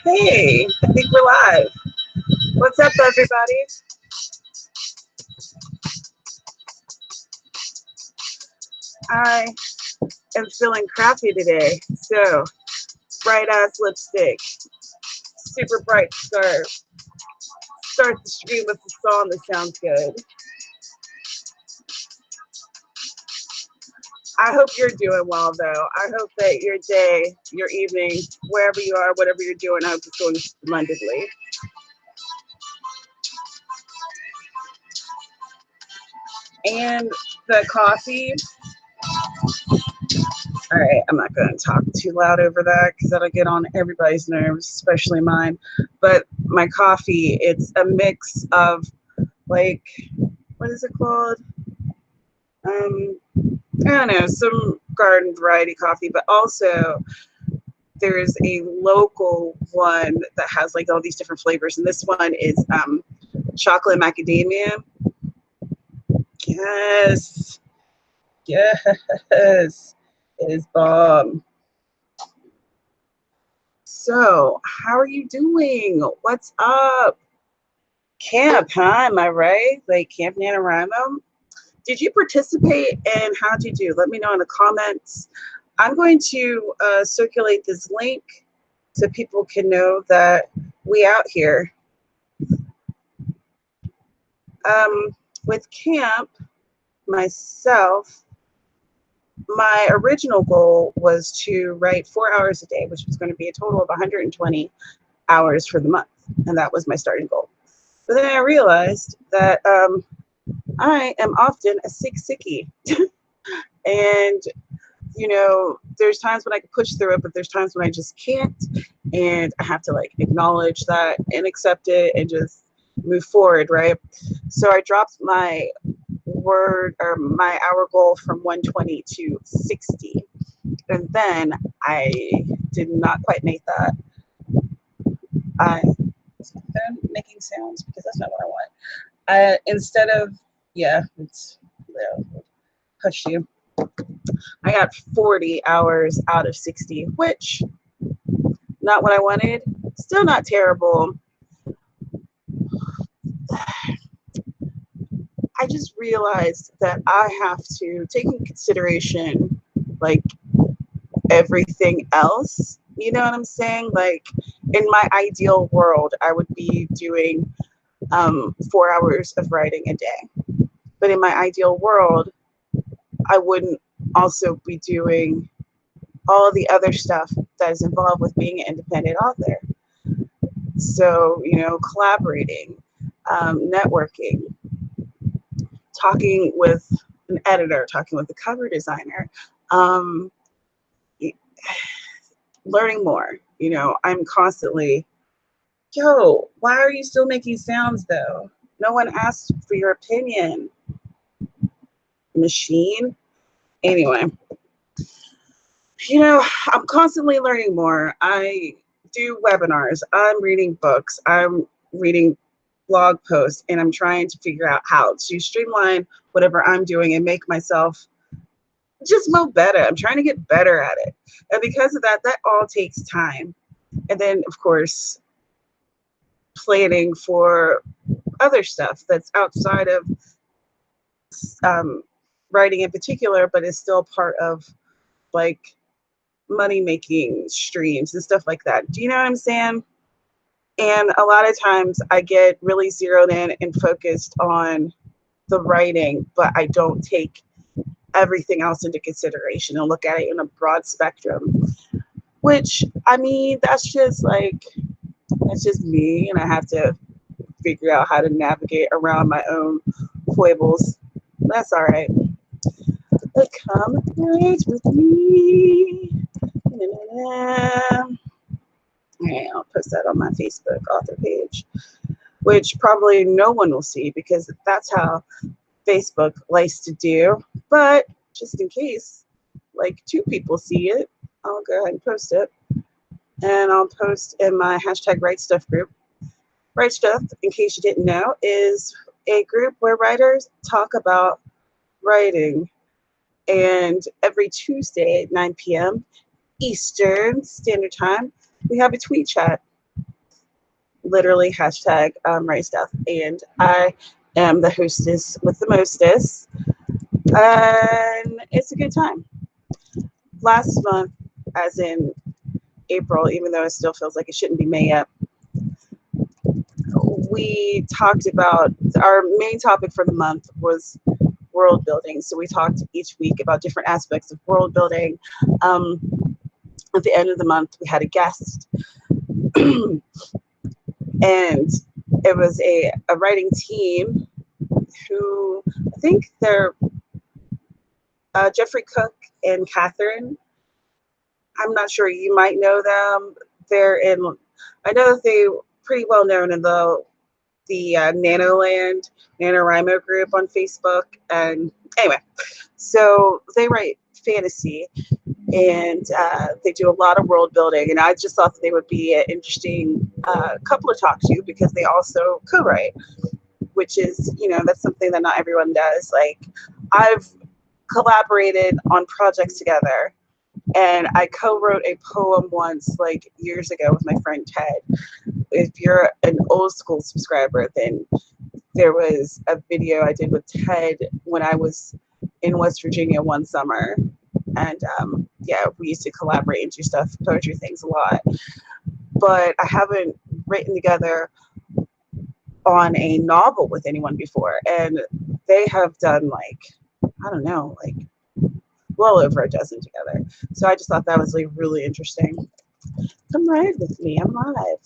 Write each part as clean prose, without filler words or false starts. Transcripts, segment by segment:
Hey, I think we're live. What's up, everybody? I am feeling crappy today, so bright ass lipstick, super bright scarf. Start the stream with a song that sounds good. I hope you're doing well, though. I hope that your day, your evening, wherever you are, whatever you're doing, I hope it's going splendidly. And the coffee. All right, I'm not going to talk too loud over that because that'll get on everybody's nerves, especially mine. But my coffee, it's a mix of, like, what is it called? I don't know, some garden variety coffee, but also there's a local one that has like all these different flavors, and this one is chocolate macadamia. Yes, yes, it is bomb. So, how are you doing? What's up? Camp, huh? Am I right? Like Camp NaNoWrite-In? Did you participate and how'd you do? Let me know in the comments. I'm going to circulate this link so people can know that we out here. With camp, myself, my original goal was to write 4 hours a day, which was going to be a total of 120 hours for the month. And that was my starting goal. But then I realized that I am often a sick sickie. And, you know, there's times when I can push through it, but there's times when I just can't. And I have to like acknowledge that and accept it and just move forward, right? So I dropped my my hour goal from 120 to 60. And then I did not quite make that. I'm making sounds because that's not what I want. Instead of, yeah, it's, hush you. I got 40 hours out of 60, which not what I wanted. Still not terrible. I just realized that I have to take in consideration like everything else. You know what I'm saying? Like in my ideal world, I would be doing 4 hours of writing a day. But in my ideal world, I wouldn't also be doing all the other stuff that is involved with being an independent author. So, you know, collaborating, networking, talking with an editor, talking with a cover designer, learning more. You know, I'm constantly, yo, why are you still making sounds though? No one asked for your opinion. Machine. Anyway, you know, I'm constantly learning more. I do webinars. I'm reading books. I'm reading blog posts, and I'm trying to figure out how to streamline whatever I'm doing and make myself just move better. I'm trying to get better at it. And because of that, that all takes time. And then, of course, planning for other stuff that's outside of writing in particular, but is still part of like money making streams and stuff like that. Do you know what I'm saying? And a lot of times I get really zeroed in and focused on the writing, but I don't take everything else into consideration and look at it in a broad spectrum, which, I mean, that's just me, and I have to figure out how to navigate around my own foibles. That's all right. But come write with me. All right, I'll post that on my Facebook author page, which probably no one will see because that's how Facebook likes to do. But just in case, like 2 people see it, I'll go ahead and post it. And I'll post in my hashtag Write Stuff group. Write Stuff, in case you didn't know, is a group where writers talk about writing. And every Tuesday at 9 p.m., Eastern Standard Time, we have a tweet chat. Literally hashtag write stuff. And I am the hostess with the mostest. And it's a good time. Last month, as in April, even though it still feels like it shouldn't be May yet, we talked about, our main topic for the month was world building. So we talked each week about different aspects of world building. At the end of the month, we had a guest. And it was a writing team who, I think they're Jeffrey Cook and Catherine. I'm not sure, you might know them. They're in, I know that they're pretty well known in the NaNo NaNoWriMo group on Facebook. And anyway, so they write fantasy, and they do a lot of world building, and I just thought that they would be an interesting couple to talk to, because they also co-write, which is, you know, that's something that not everyone does. Like, I've collaborated on projects together, and I co-wrote a poem once, like years ago, with my friend Ted. If you're an old school subscriber, then there was a video I did with Ted when I was in West Virginia one summer. And yeah, we used to collaborate and do stuff, poetry things a lot. But I haven't written together on a novel with anyone before. And they have done, like, I don't know, like well over a dozen together. So I just thought that was like really interesting. Come ride with me, I'm live.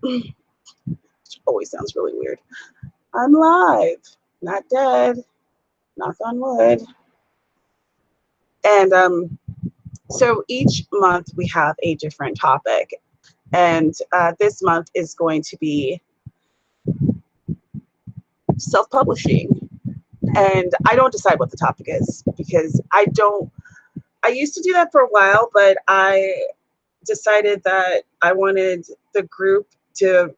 Which always sounds really weird. I'm live, not dead, knock on wood. And so each month we have a different topic. And this month is going to be self-publishing. And I don't decide what the topic is, because I used to do that for a while, but I decided that I wanted the group to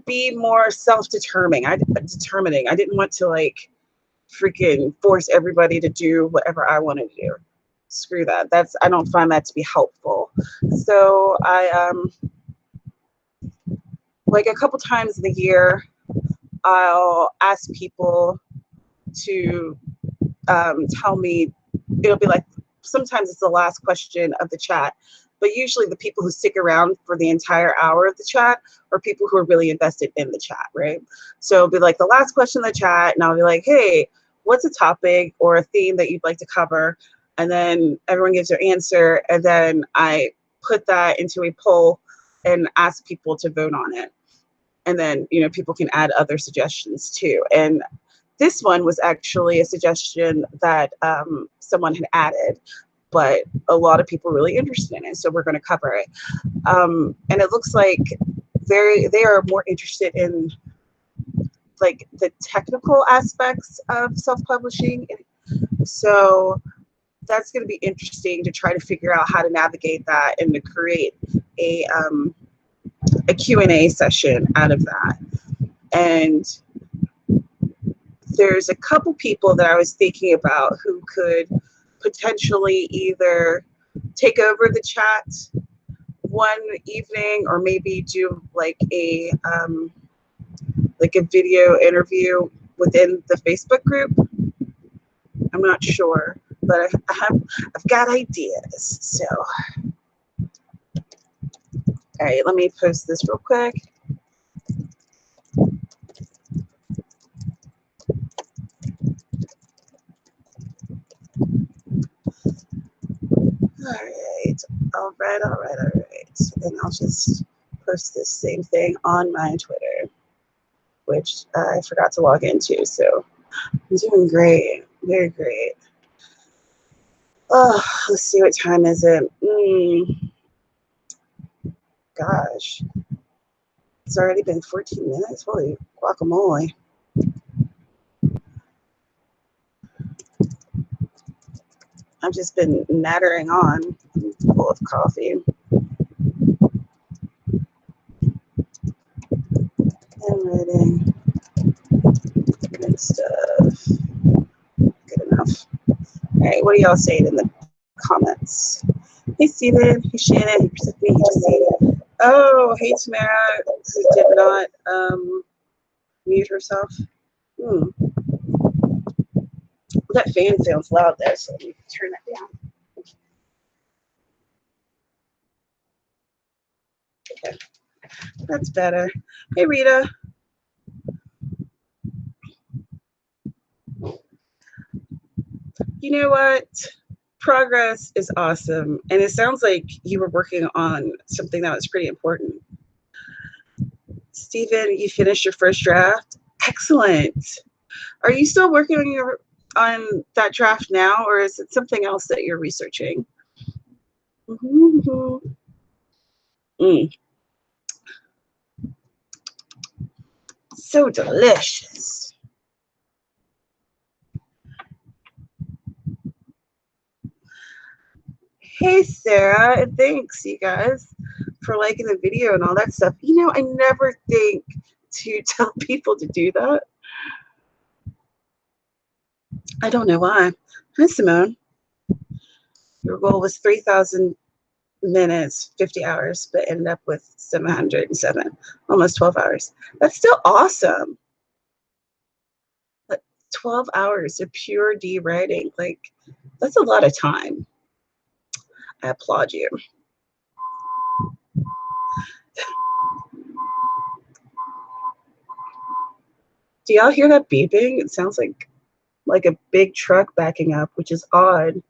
be more self-determining. I didn't want to like freaking force everybody to do whatever I wanted to do. Screw that. I don't find that to be helpful. So I like a couple times in the year, I'll ask people to tell me. It'll be like, sometimes it's the last question of the chat, but usually the people who stick around for the entire hour of the chat are people who are really invested in the chat, right? So it'll be like the last question in the chat, and I'll be like, hey, what's a topic or a theme that you'd like to cover? And then everyone gives their answer, and then I put that into a poll and ask people to vote on it. And then, you know, people can add other suggestions too. And this one was actually a suggestion that someone had added, but a lot of people are really interested in it, so we're going to cover it. And it looks like they are more interested in like the technical aspects of self-publishing. So that's going to be interesting to try to figure out how to navigate that and to create a Q&A session out of that. And there's a couple people that I was thinking about who could potentially either take over the chat one evening, or maybe do like a video interview within the Facebook group. I'm not sure, but I've got ideas. So, all right, let me post this real quick. All right. And I'll just post this same thing on my Twitter, which I forgot to log into. So I'm doing great, very great. Oh, let's see, what time is it? Gosh, it's already been 14 minutes. Holy guacamole. I've just been nattering on, full of coffee. Handwriting, good stuff, good enough. right, what are y'all saying in the comments? Hey, Steven. Hey, Shannon. Hey, Persephone. Hey, Justine. Oh, hey, Tamara. This did not mute herself. That fan sounds loud there, so let me turn that down. Okay, that's better. Hey, Rita. You know what? Progress is awesome. And it sounds like you were working on something that was pretty important. Stephen, you finished your first draft? Excellent. Are you still working on that draft now, or is it something else that you're researching? So delicious. Hey, Sarah, and thanks, you guys, for liking the video and all that stuff. You know, I never think to tell people to do that. I don't know why. Hi, Simone. Your goal was 3,000 minutes, 50 hours, but ended up with 707, almost 12 hours. That's still awesome. But 12 hours of pure D writing, like, that's a lot of time. I applaud you. Do y'all hear that beeping? It sounds like a big truck backing up, which is odd.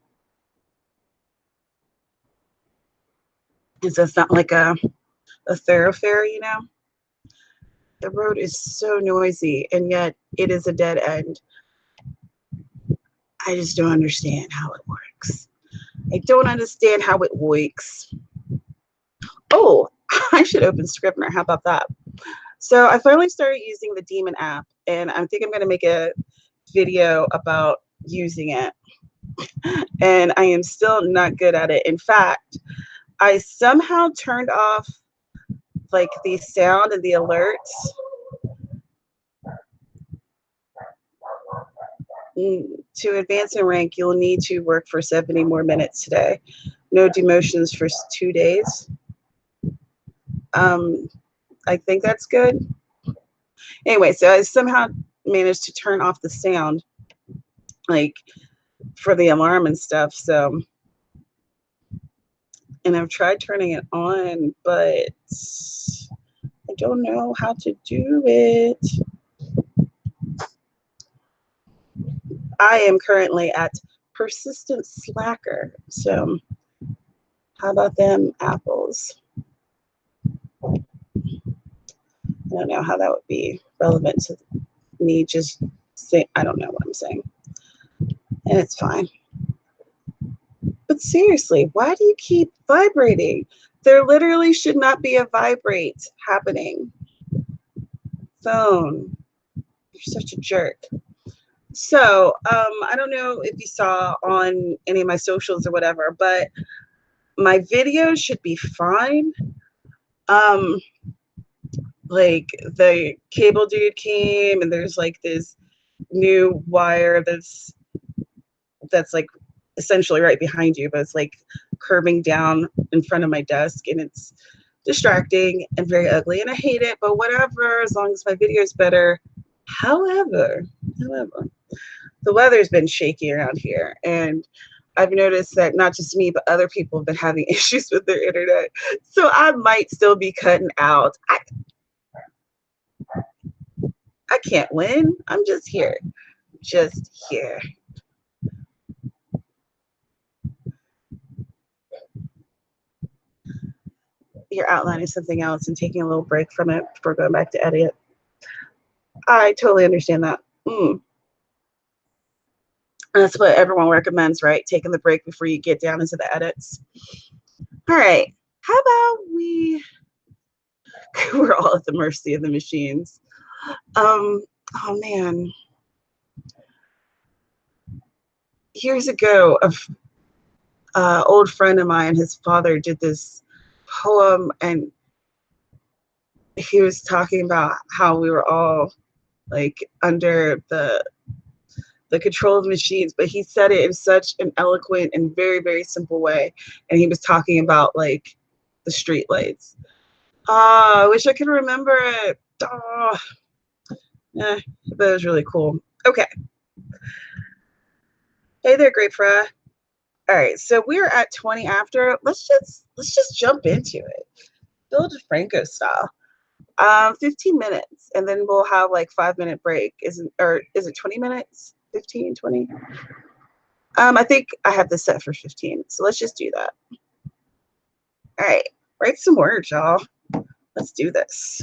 It's not like a thoroughfare, you know? The road is so noisy, and yet it is a dead end. I just don't understand how it works. I don't understand how it works. Oh, I should open Scrivener. How about that? So I finally started using the Demon app, and I think I'm going to make a video about using it. And I am still not good at it. In fact, I somehow turned off like the sound and the alerts. To advance in rank, you'll need to work for 70 more minutes today. No demotions for 2 days. I think that's good. Anyway, so I somehow managed to turn off the sound, like for the alarm and stuff. So, and I've tried turning it on, but I don't know how to do it. I am currently at persistent slacker. So how about them apples? I don't know how that would be relevant to me just saying, I don't know what I'm saying. And it's fine. But seriously, why do you keep vibrating? There literally should not be a vibrate happening. Phone, you're such a jerk. So I don't know if you saw on any of my socials or whatever, but my videos should be fine. Like the cable dude came, and there's like this new wire that's like essentially right behind you, but it's like curving down in front of my desk, and it's distracting and very ugly, and I hate it, but whatever, as long as my video is better. However, the weather's been shaky around here, and I've noticed that not just me, but other people have been having issues with their internet. So I might still be cutting out. I can't win. I'm just here. Just here. You're outlining something else and taking a little break from it before going back to edit. I totally understand that. That's what everyone recommends, right? Taking the break before you get down into the edits. All right. How about we're all at the mercy of the machines. Oh man. Years ago, a old friend of mine, his father did this poem, and he was talking about how we were all like under the the control of machines, but he said it in such an eloquent and very, very simple way. And he was talking about like the street lights. I wish I could remember it. Yeah, but it was really cool. Okay. Hey there, Grapefruit. All right, so we're at 20 after. Let's just jump into it. Bill DeFranco style. 15 minutes, and then we'll have like 5-minute break. Is it 20 minutes? 15, 20? I think I have this set for 15, so let's just do that. All right, write some words, y'all. Let's do this.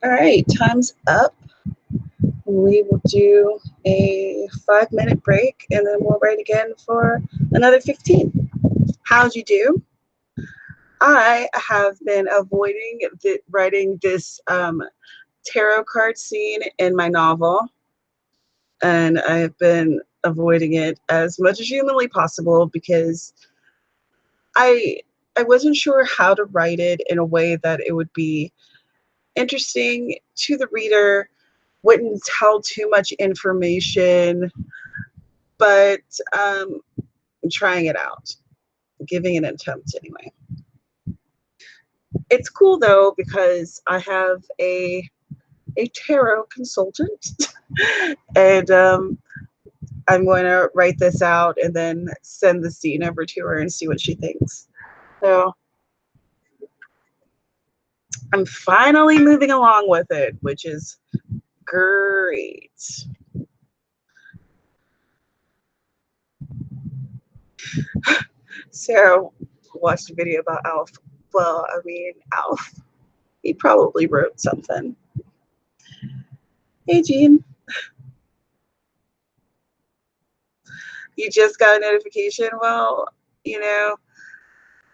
All right, time's up. We will do a 5-minute break and then we'll write again for another 15. How'd you do? I have been avoiding writing this tarot card scene in my novel, and I have been avoiding it as much as humanly possible because I wasn't sure how to write it in a way that it would be interesting to the reader, wouldn't tell too much information, but I'm trying it out, giving it an attempt anyway. It's cool though because I have a tarot consultant and I'm going to write this out and then send the scene over to her and see what she thinks. So I'm finally moving along with it, which is great. So watched a video about Alf. Well, I mean, Alf. He probably wrote something. Hey, Jean. You just got a notification? Well, you know,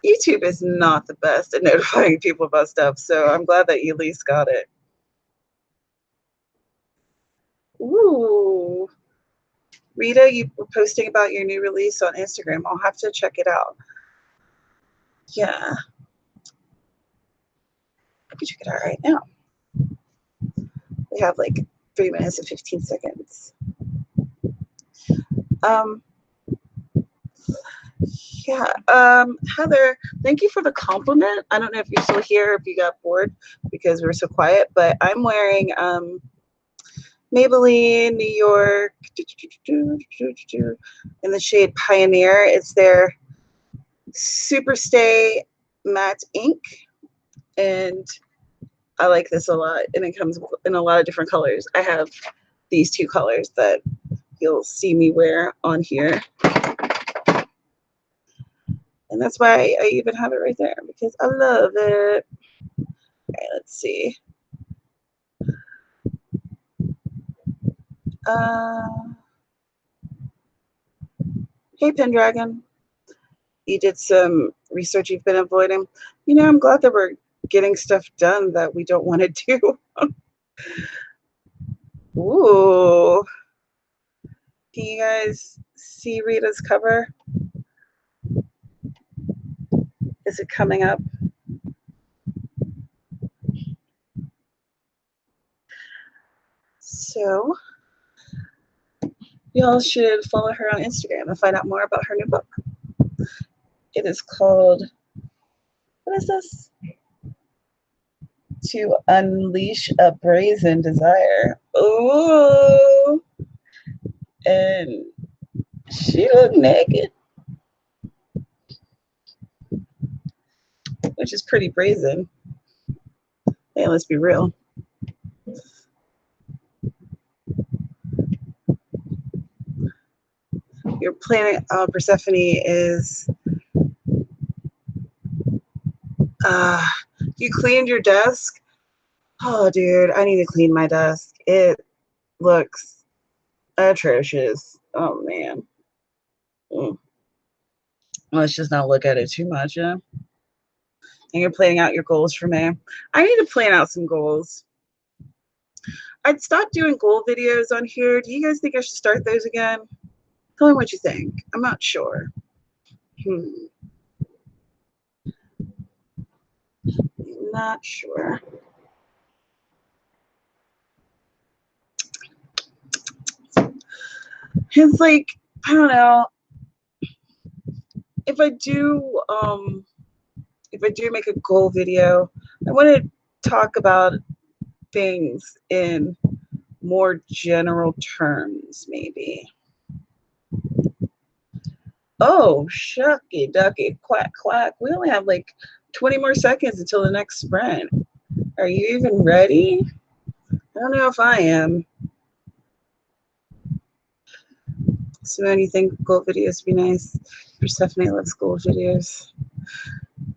YouTube is not the best at notifying people about stuff, so I'm glad that you at least got it. Ooh. Rita, you were posting about your new release on Instagram. I'll have to check it out. Yeah. I can check it out right now. We have like 3 minutes and 15 seconds. Yeah. Heather, thank you for the compliment. I don't know if you're still here, if you got bored because we were so quiet, but I'm wearing Maybelline New York in the shade Pioneer. It's their Super Stay Matte Ink, and I like this a lot, and it comes in a lot of different colors. I have these 2 colors that you'll see me wear on here, and that's why I even have it right there because I love it. All right, let's see. Hey, Pendragon. You did some research you've been avoiding. You know, I'm glad that we're getting stuff done that we don't want to do. Ooh. Can you guys see Rita's cover? Is it coming up? So, y'all should follow her on Instagram and find out more about her new book. It is called, what is this? To Unleash a Brazen Desire. Ooh. And she looked naked, which is pretty brazen. Hey, let's be real. Your planet Persephone is you cleaned your desk? Oh, dude, I need to clean my desk. It looks atrocious. Oh, man. Let's just not look at it too much, yeah? And you're planning out your goals for May. I need to plan out some goals. I'd stop doing goal videos on here. Do you guys think I should start those again? Tell me what you think. I'm not sure. Not sure. It's like, I don't know. If I do make a goal video, I want to talk about things in more general terms, maybe. Oh, shucky ducky, quack quack. We only have like 20 more seconds until the next sprint. Are you even ready? I don't know if I am. Simone, you think goal videos would be nice? Persephone loves goal videos.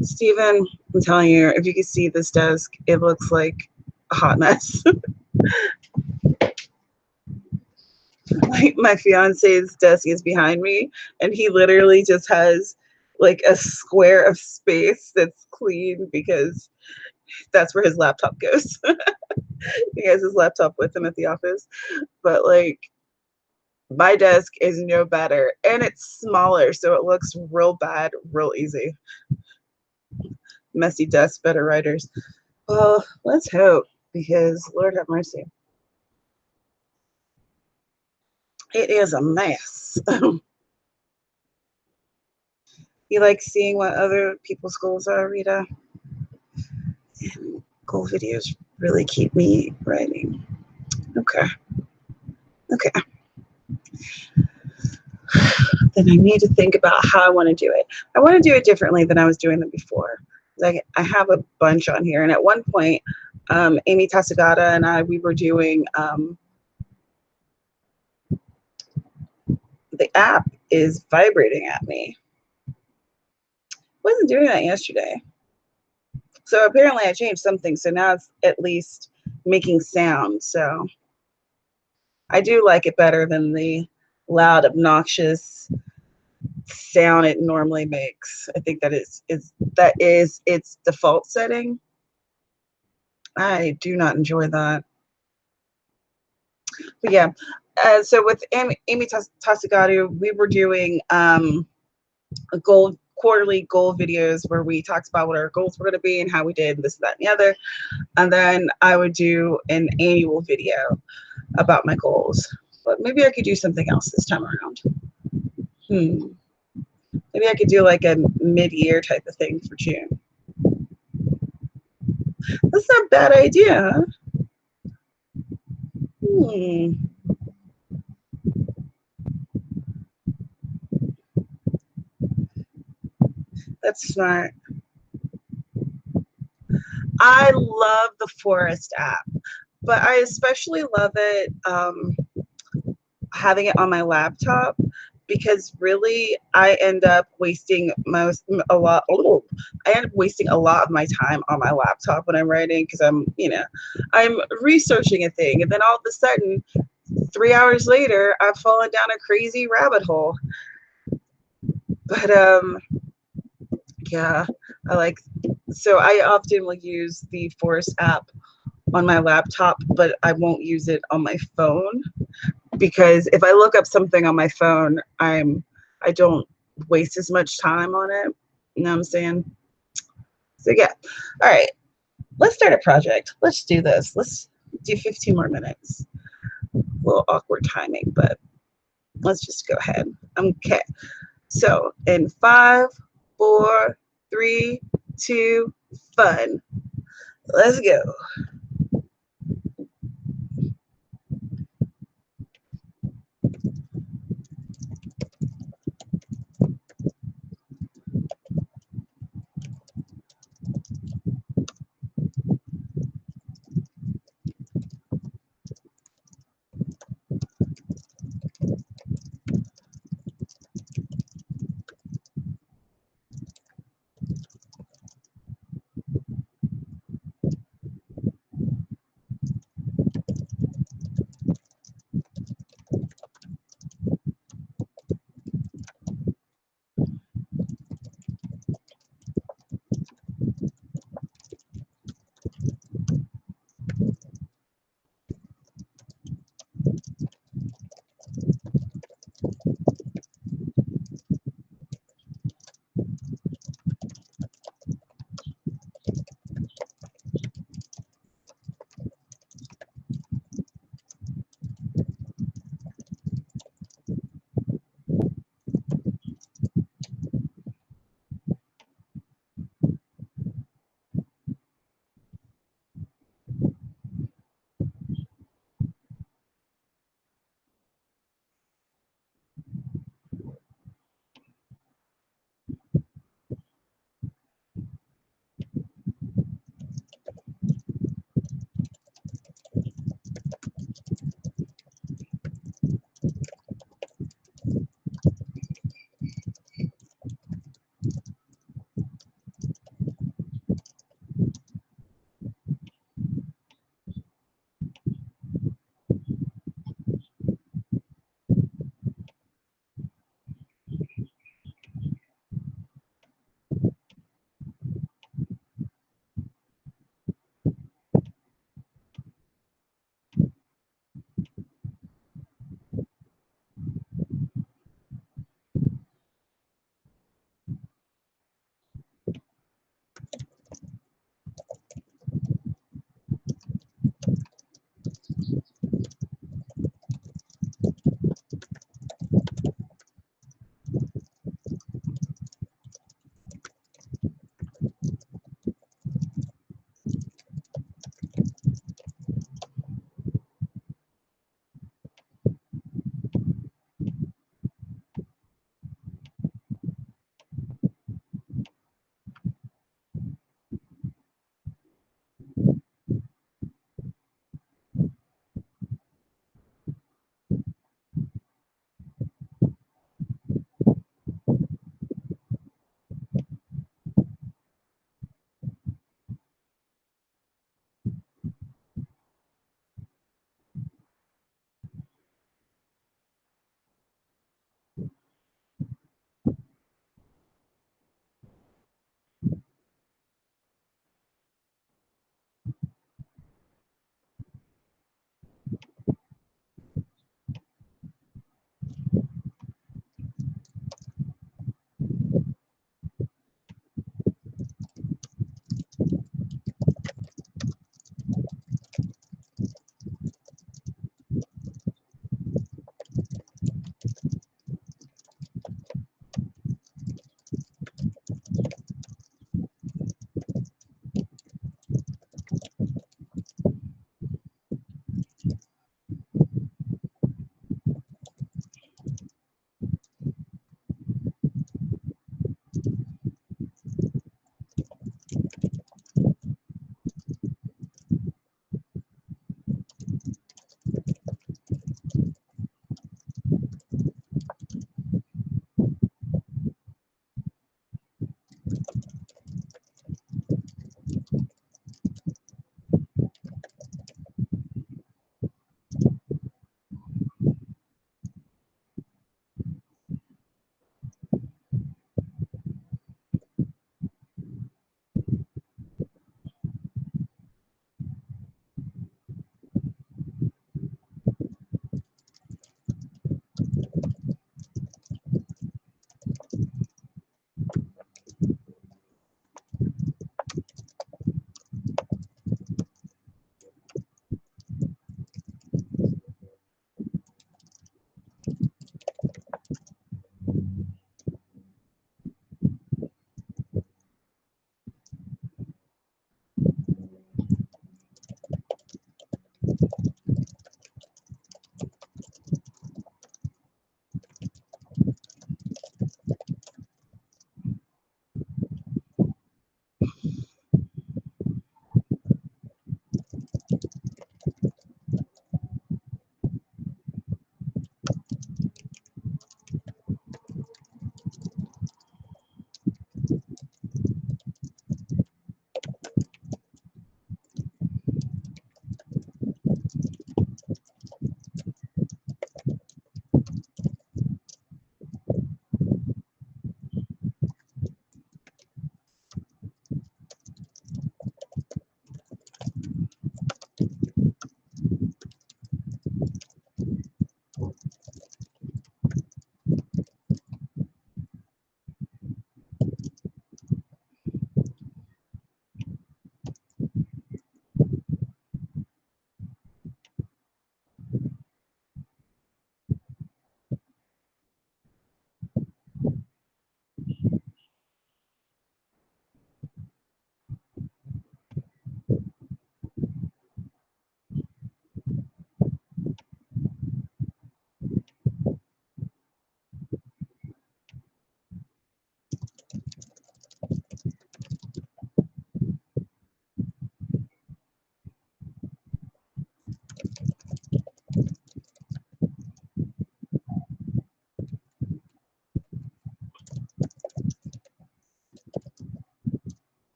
Steven, I'm telling you, if you could see this desk, it looks like a hot mess. Like my fiance's desk is behind me, and he literally just has like a square of space that's clean because that's where his laptop goes. He has his laptop with him at the office, but like my desk is no better, and it's smaller, so it looks real bad real easy. Messy desk, better writers. Well, let's hope, because Lord have mercy, it is a mess. You like seeing what other people's goals are, Rita? And goal videos really keep me writing. Okay. Okay. Then I need to think about how I want to do it. I want to do it differently than I was doing them before. Like I have a bunch on here, and at one point, Amy Tasagata and I, we were doing the app is vibrating at me. Wasn't doing that yesterday. So apparently I changed something. So now it's at least making sound. So I do like it better than the loud, obnoxious sound it normally makes. I think that is its default setting. I do not enjoy that. But yeah, so with Amy Tasagatu, we were doing quarterly goal videos where we talked about what our goals were going to be and how we did this, that, and the other. And then I would do an annual video about my goals. But maybe I could do something else this time around. Maybe I could do like a mid-year type of thing for June. That's not a bad idea. That's smart. I love the Forest app, but I especially love it having it on my laptop, because really I end up wasting a lot of my time on my laptop when I'm writing, because I'm researching a thing, and then all of a sudden 3 hours later I've fallen down a crazy rabbit hole. But yeah, so I often will use the Forest app on my laptop, but I won't use it on my phone, because if I look up something on my phone, I don't waste as much time on it. You know what I'm saying? So yeah. All right. Let's start a project. Let's do this. Let's do 15 more minutes. A little awkward timing, but let's just go ahead. Okay. So in 5, 4, 3, 2, fun. Let's go.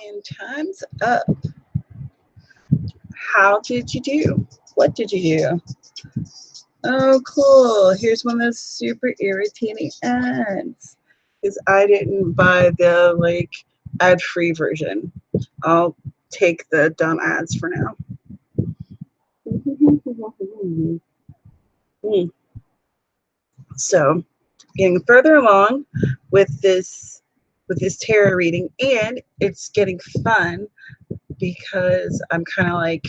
And time's up. How did you do? What did you do? Oh, cool. Here's one of those super irritating ads. Because I didn't buy the like ad-free version. I'll take the dumb ads for now. So, getting further along with this tarot reading, and it's getting fun because I'm kind of like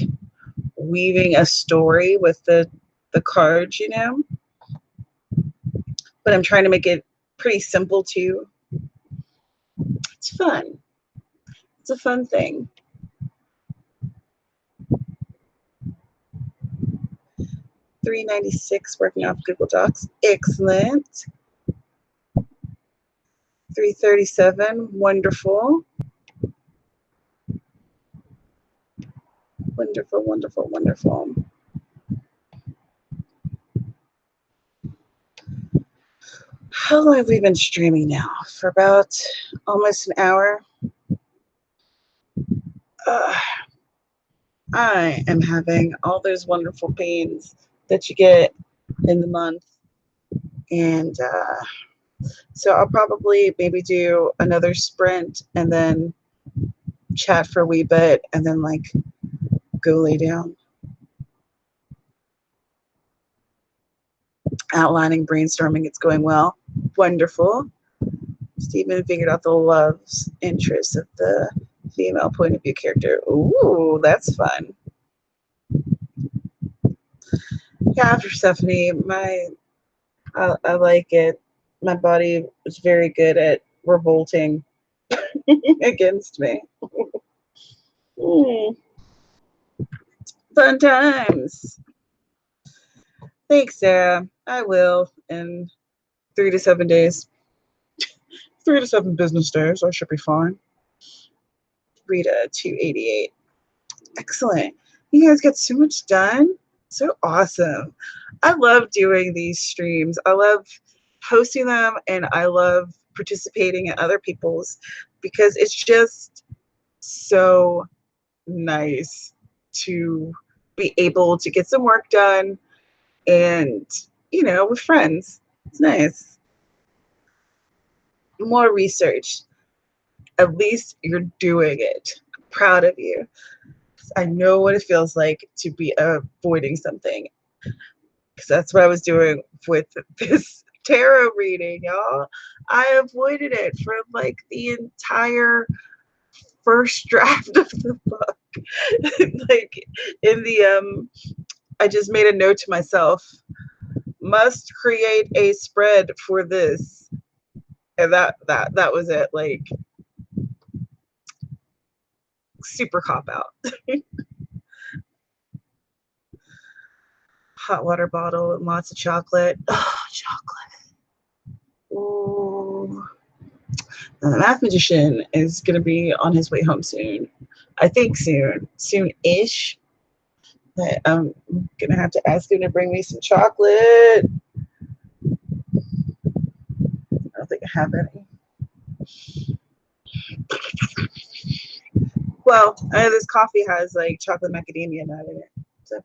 weaving a story with the cards, you know. But I'm trying to make it pretty simple too. It's fun. It's a fun thing. $3.96 working off Google Docs. Excellent. $3.37. Wonderful. Wonderful, wonderful, wonderful. How long have we been streaming now? For about almost an hour. I am having all those wonderful pains that you get in the month. And so I'll probably maybe do another sprint and then chat for a wee bit and then like go lay down. Outlining, brainstorming, it's going well. Wonderful. Stephen figured out the love's interest of the female point of view character. Ooh, that's fun. Yeah, Persephone, I like it. My body was very good at revolting against me. Fun times. Thanks, Sarah. I will in 3 to 7 days. 3 to 7 business days. I should be fine. Rita 288. Excellent. You guys get so much done. So awesome. I love doing these streams. I love hosting them and I love participating in other people's because it's just so nice to be able to get some work done and, you know, with friends. It's nice. More research. At least you're doing it. I'm proud of you. I know what it feels like to be avoiding something. Because that's what I was doing with this tarot reading, y'all. I avoided it for like the entire first draft of the book. Like in the I just made a note to myself, must create a spread for this. And that was it. Like super cop out. Hot water bottle and lots of chocolate. Oh, chocolate. Ooh. And the math magician is going to be on his way home soon. I think soon-ish. But I'm going to have to ask him to bring me some chocolate. I don't think I have any. Well, I know this coffee has like chocolate macadamia nut in it. So,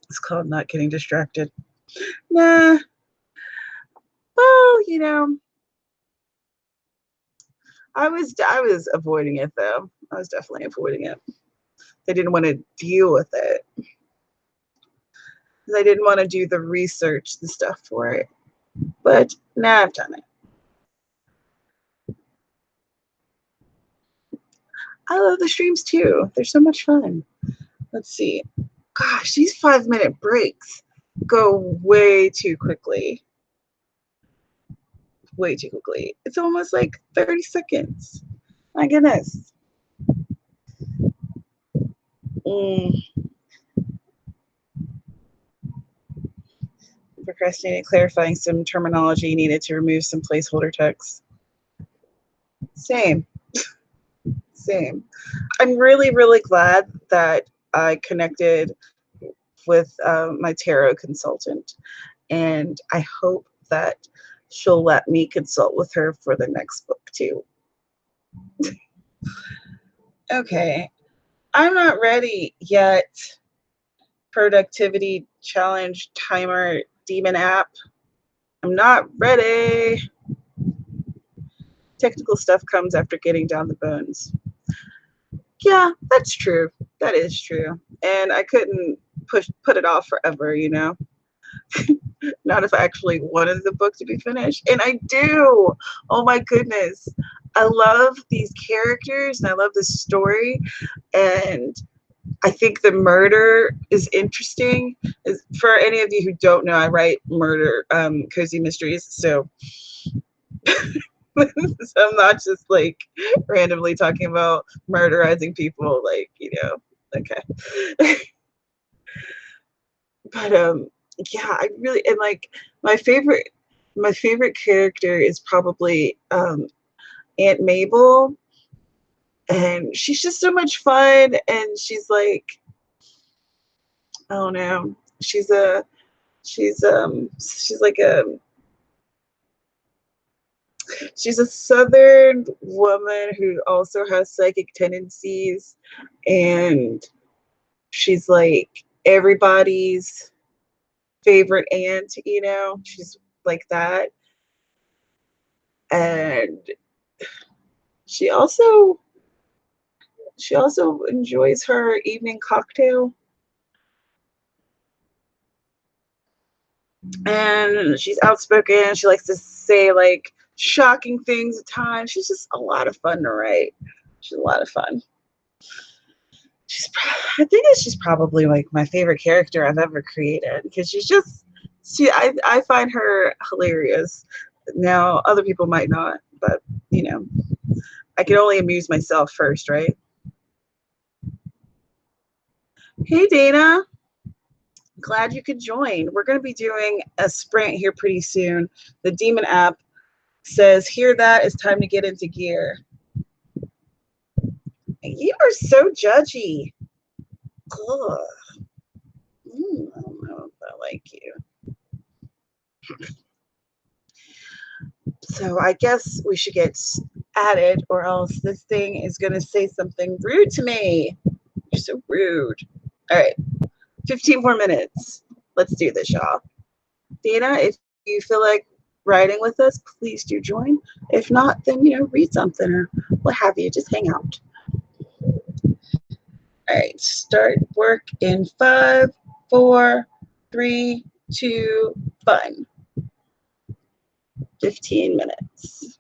it's called not getting distracted. Nah. Well, you know, I was avoiding it though. I was definitely avoiding it. I didn't want to deal with it. I didn't want to do the research and stuff for it. But now I've done it. I love the streams too. They're so much fun. Let's see. Gosh, these 5-minute breaks go way too quickly. Way too quickly. It's almost like 30 seconds. My goodness. Procrastinating, clarifying some terminology, needed to remove some placeholder text. Same. Same. I'm really, really glad that I connected with my tarot consultant. And I hope that she'll let me consult with her for the next book too. Okay, I'm not ready yet. Productivity challenge timer demon app. I'm not ready. Technical stuff comes after getting down the bones. Yeah, that's true. That is true. And I couldn't put it off forever, you know? Not if I actually wanted the book to be finished. And I do. Oh my goodness. I love these characters and I love this story. And I think the murder is interesting. For any of you who don't know, I write murder, cozy mysteries. So, so I'm not just like randomly talking about murderizing people, like, you know, okay. But yeah, I really, and like my favorite character is probably Aunt Mabel, and she's just so much fun, and she's like, I don't know, she's like she's a Southern woman who also has psychic tendencies, and she's like everybody's favorite aunt, you know, she's like that. And she also enjoys her evening cocktail, and she's outspoken. She likes to say like shocking things at times. She's just a lot of fun to write. She's a lot of fun. I think that she's probably like my favorite character I've ever created, because I find her hilarious. Now other people might not, but you know, I can only amuse myself first, right? Hey Dana, glad you could join. We're going to be doing a sprint here pretty soon. The Demon app says, hear that, it's time to get into gear. You are so judgy. Ugh. I don't know if I like you. So I guess we should get added, or else this thing is going to say something rude to me. You're so rude. All right, 15 more minutes. Let's do this, y'all. Dana, if you feel like writing with us, please do join. If not, then, you know, read something or what have you. Just hang out. All right, start work in 5, 4, 3, 2, fun. 15 minutes.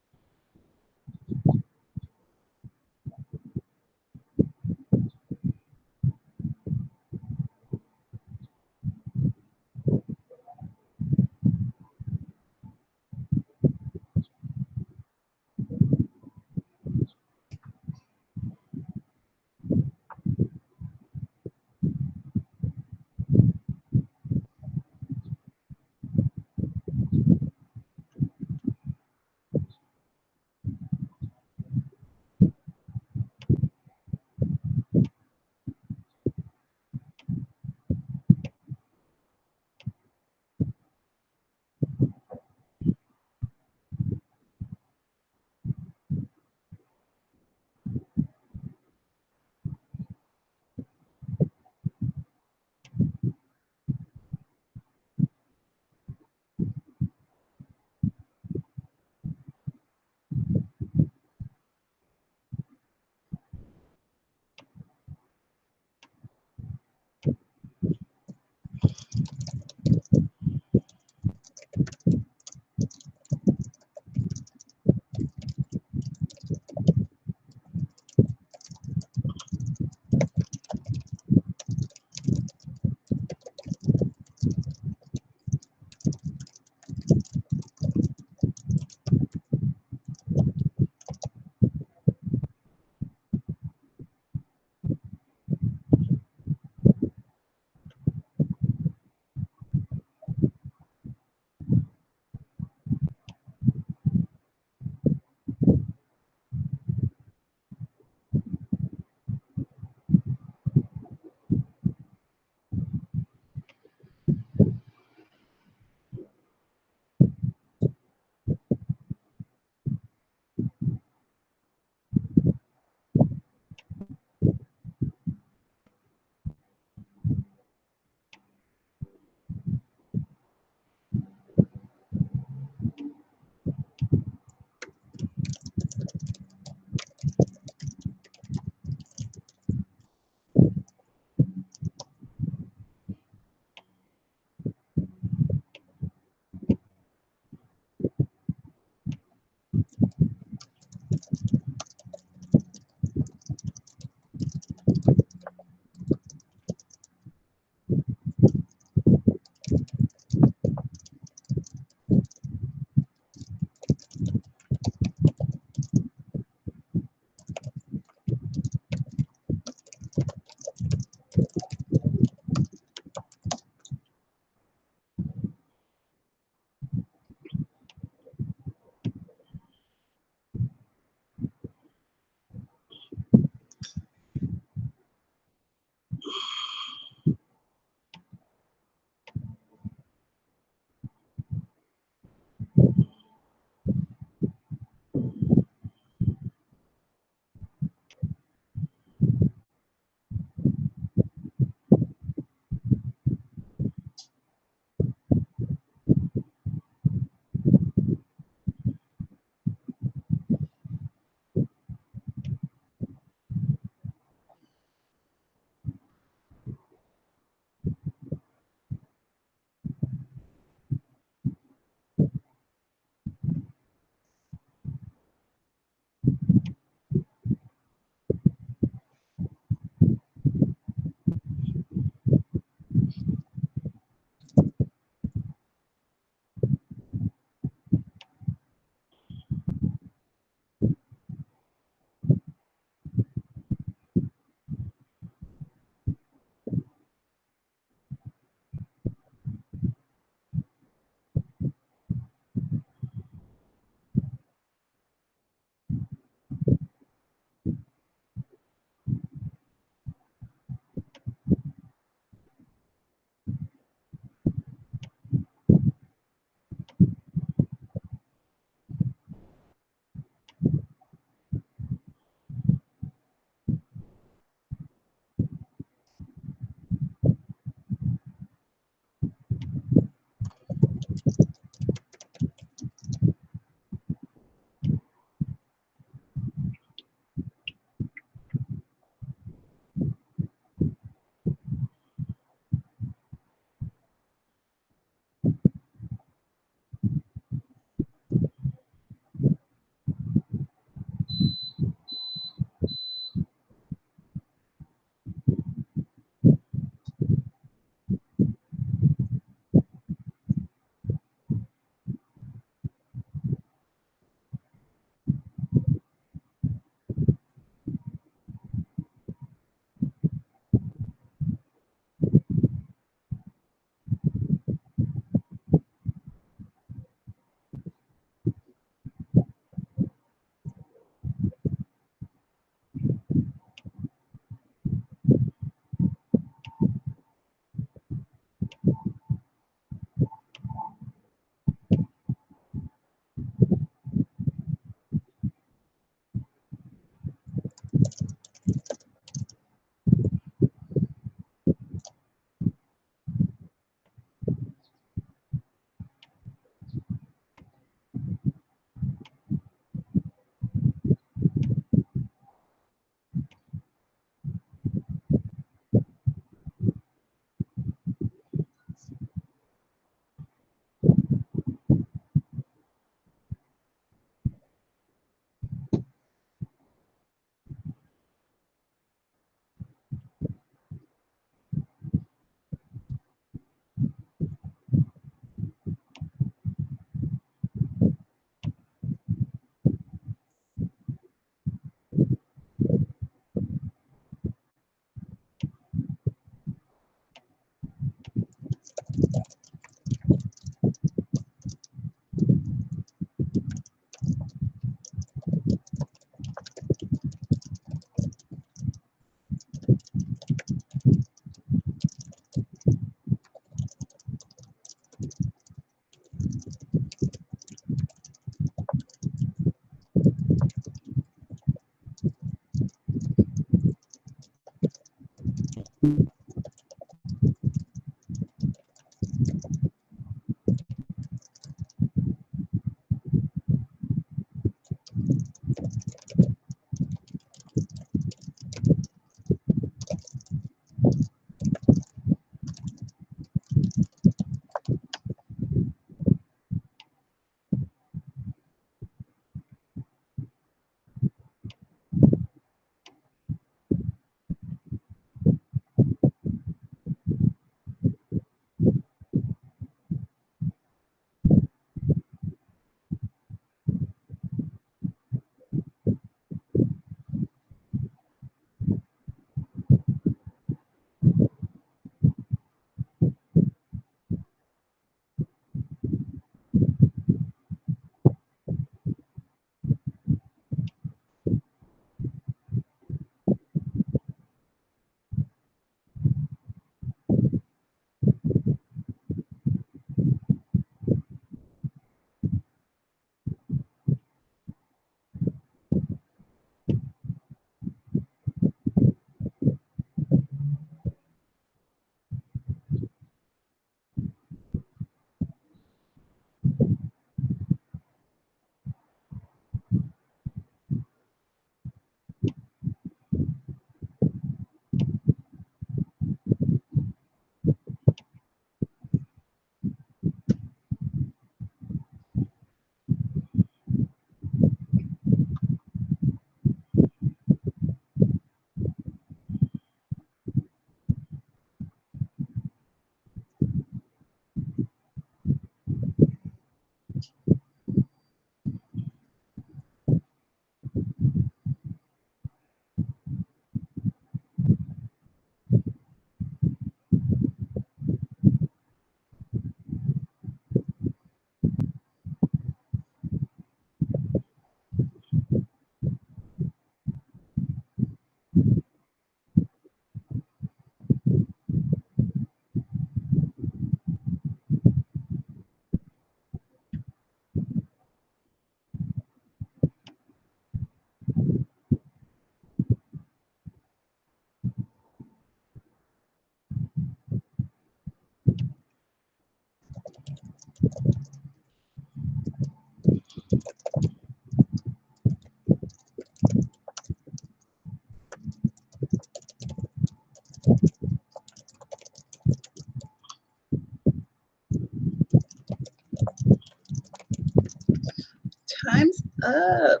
Time's up.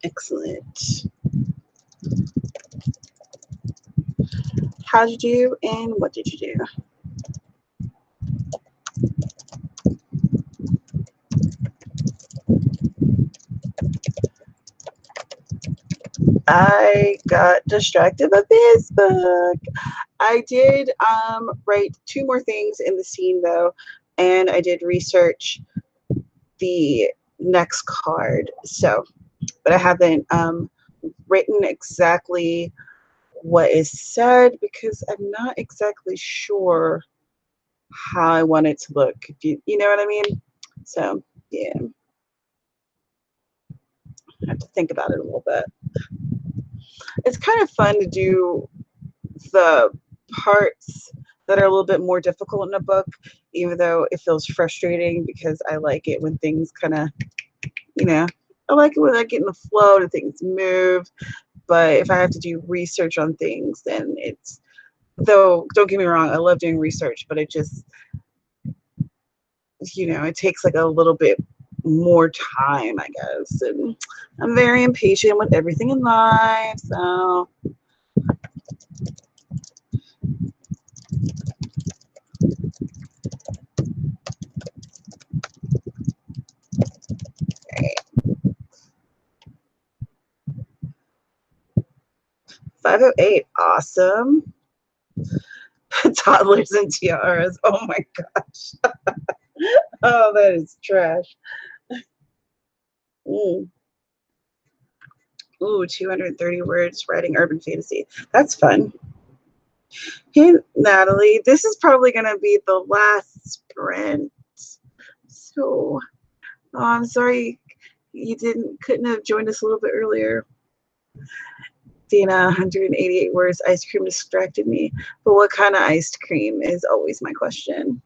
Excellent. How'd you do and what did you do? I got distracted by Facebook. I did write 2 more things in the scene though, and I did research the next card. So, but I haven't written exactly what is said because I'm not exactly sure how I want it to look. If you know what I mean? So yeah, I have to think about it a little bit. It's kind of fun to do the parts that are a little bit more difficult in a book, even though it feels frustrating because I like it when things kind of, you know, I like it when I get in the flow and things move. But if I have to do research on things, then it's, though, don't get me wrong, I love doing research, but it just, you know, it takes like a little bit more time, I guess. And I'm very impatient with everything in life, so. Right. 508, awesome. Toddlers and tiaras. Oh my gosh. Oh, that is trash. Mm. Ooh, 230 words writing urban fantasy. That's fun. Hey, Natalie, this is probably going to be the last sprint. So, oh, I'm sorry you couldn't have joined us a little bit earlier. Dina, 188 words. Ice cream distracted me. But what kind of ice cream is always my question.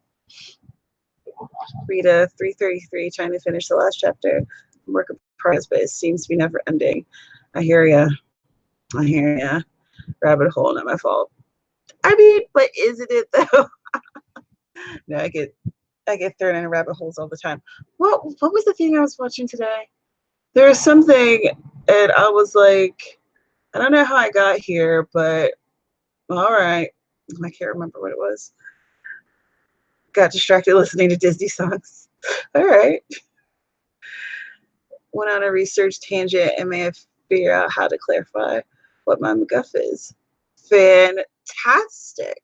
Rita, 333, trying to finish the last chapter. Work in progress, but it seems to be never ending. I hear ya. I hear ya. Rabbit hole, not my fault. I mean, but isn't it though? No, I get thrown in rabbit holes all the time. What was the thing I was watching today? There was something, and I was like, I don't know how I got here, but all right. I can't remember what it was. Got distracted listening to Disney songs. All right. Went on a research tangent and may have figured out how to clarify what my McGuff is. Fantastic.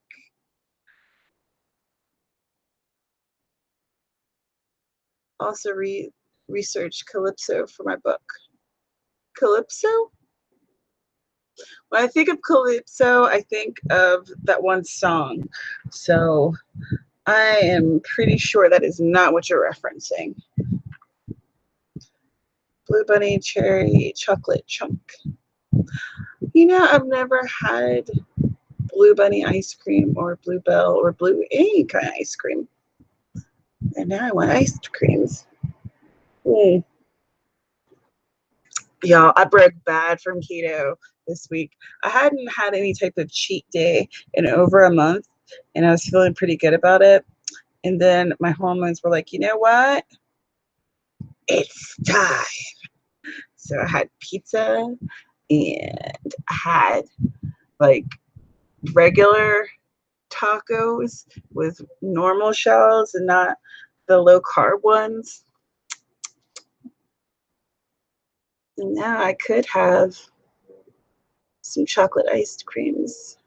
Also research Calypso for my book. Calypso? When I think of Calypso, I think of that one song. So I am pretty sure that is not what you're referencing. Blue Bunny Cherry Chocolate Chunk. You know, I've never had Blue Bunny ice cream or Bluebell or blue any kind of ice cream. And now I want ice creams. Y'all, I broke bad from keto this week. I hadn't had any type of cheat day in over a month, and I was feeling pretty good about it. And then my hormones were like, you know what? It's time. So I had pizza and I had like regular tacos with normal shells and not the low carb ones. And now I could have some chocolate iced creams.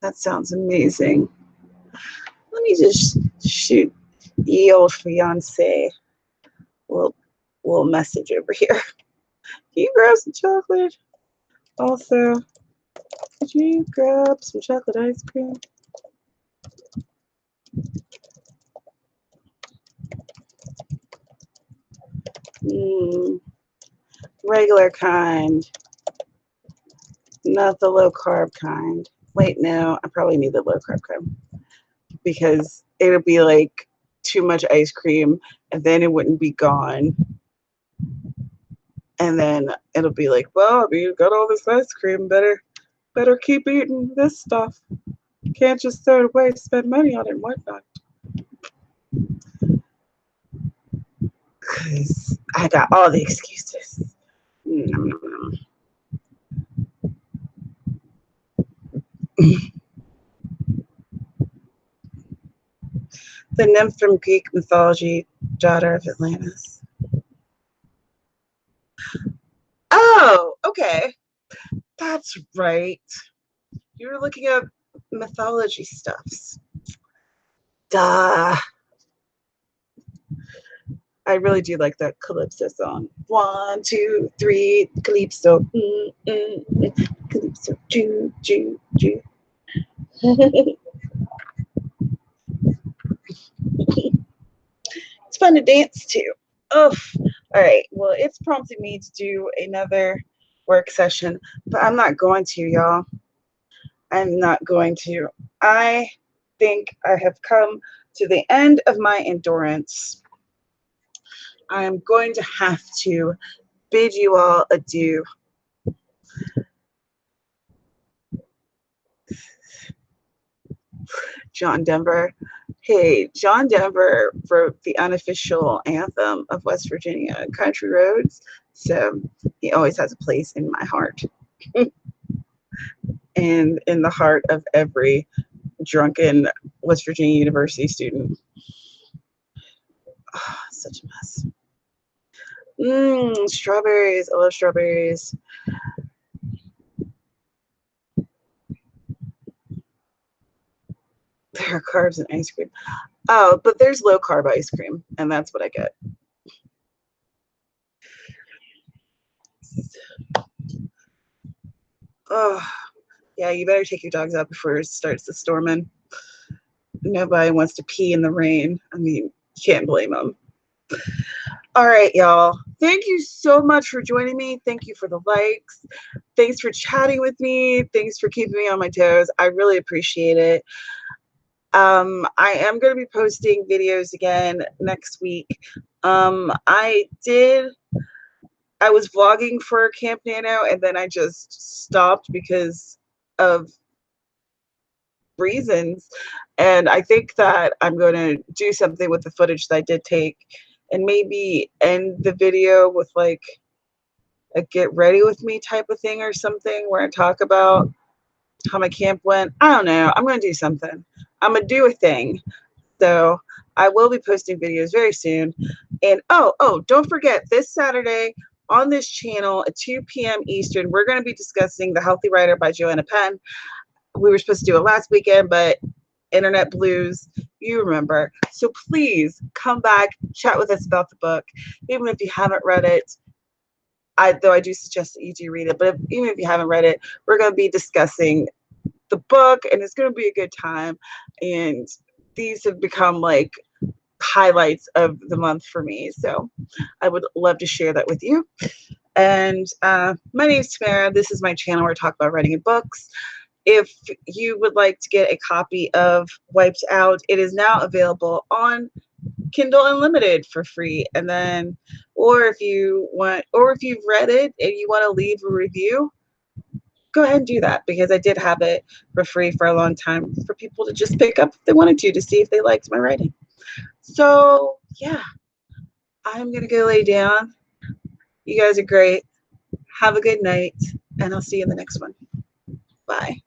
That sounds amazing. Let me just shoot ye old fiance little message over here. Can you grab some chocolate? Also, could you grab some chocolate ice cream? Regular kind, not the low carb kind. Wait, no, I probably need the low carb kind because it'll be like too much ice cream and then it wouldn't be gone. And then it'll be like, well, you got all this ice cream, better keep eating this stuff. Can't just throw it away, spend money on it and whatnot. Because I got all the excuses. The nymph from Greek mythology, daughter of Atlantis. Oh, okay. That's right. You were looking up mythology stuffs. Duh. I really do like that Calypso song. 1, 2, 3, Calypso. Calypso. Choo, choo, choo. It's fun to dance to. Oh, all right. Well, it's prompted me to do another work session, but I'm not going to, y'all. I'm not going to. I think I have come to the end of my endurance. I am going to have to bid you all adieu. John Denver. Hey, John Denver wrote the unofficial anthem of West Virginia, Country Roads. So he always has a place in my heart and in the heart of every drunken West Virginia University student. Oh, such a mess. Strawberries. I love strawberries. There are carbs in ice cream. Oh, but there's low carb ice cream, and that's what I get. Oh, yeah, you better take your dogs out before it starts to storm in. Nobody wants to pee in the rain. I mean, you can't blame them. All right, y'all. thank you so much for joining me. Thank you for the likes. Thanks for chatting with me. Thanks for keeping me on my toes. I really appreciate it. I am going to be posting videos again next week. I was vlogging for Camp NaNo, and then I just stopped because of reasons. And I think that I'm going to do something with the footage that I did take, and maybe end the video with like a get ready with me type of thing or something, where I talk about how my camp went. I don't know. I'm going to do something. I'm going to do a thing. So I will be posting videos very soon. And oh, don't forget, this Saturday on this channel at 2 p.m. Eastern, we're going to be discussing The Healthy Writer by Joanna Penn. We were supposed to do it last weekend, but internet blues, you remember. So please come back, chat with us about the book. Even if you haven't read it, though I do suggest that you do read it, but even if you haven't read it, we're going to be discussing the book, and it's going to be a good time. And these have become like highlights of the month for me, so I would love to share that with you. And my name is Tamara. This is my channel where I talk about writing and books. If you would like to get a copy of Wiped Out, it is now available on Kindle Unlimited for free. And then, or if you've read it and you want to leave a review, go ahead and do that, because I did have it for free for a long time for people to just pick up if they wanted to see if they liked my writing. So yeah, I'm gonna go lay down. You guys are great. Have a good night, and I'll see you in the next one. Bye.